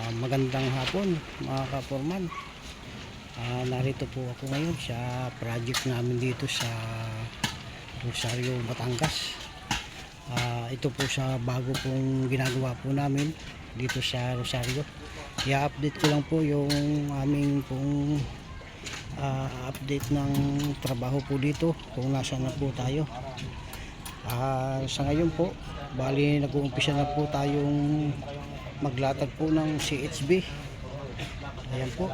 Magandang hapon mga kaporman. Narito po ako ngayon sa project namin dito sa Rosario, Batangas. Ito po sa bago pong ginagawa po namin dito sa Rosario. I-update ko lang po yung aming pong update ng trabaho po dito, kung nasaan na po tayo. Sa ngayon po, bali nag-uumpisa na po tayong maglatag po ng CHB. Ayan po.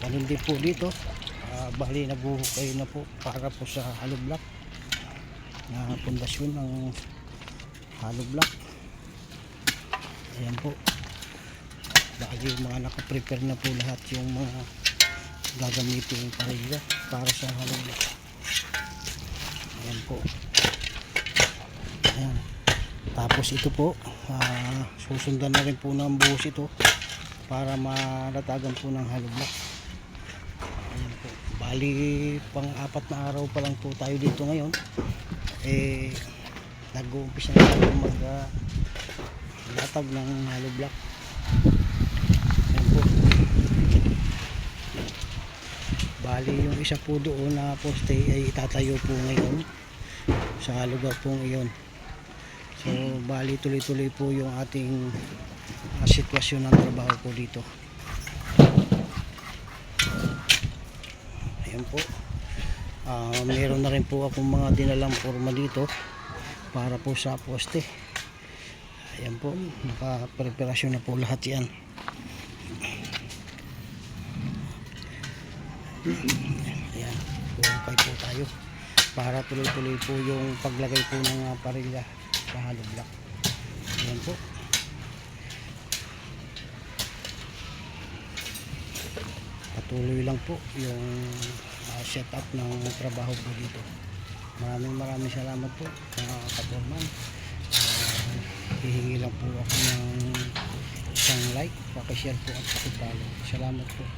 Ganun din po dito. Bali naghuhukay na po para po sa hollow block na pundasyon ng hollow block. Ayan po. Bali mga nakaprepare na po lahat yung mga gagamitin para sa hollow block. Ayan po. Ayan. Tapos ito po, susundan na rin po ng buhos ito para malatagan po ng hollow block. Ayan po. Bali pang-apat na araw pa lang po tayo dito ngayon. Nag-uumpisa na tayo maglatag ng hollow block. Ayan po. Bali yung isa po doon na poste ay itatayo po ngayon sa lugar pong iyon. So bali tuloy-tuloy po yung ating sitwasyon ng trabaho po dito. Ayan po. Meron na rin po akong mga dinalang forma dito para po sa poste. Ayan po, nakapreparasyon na po lahat yan. Ayan, okay po tayo para tuloy-tuloy po yung paglagay po ng parilya sa hollow block. Ayan po. Patuloy lang po yung setup ng trabaho po dito. Maraming salamat po mga kaporman. Hihingi lang po ako ng isang like, pakishare po at pakipalo. Salamat po.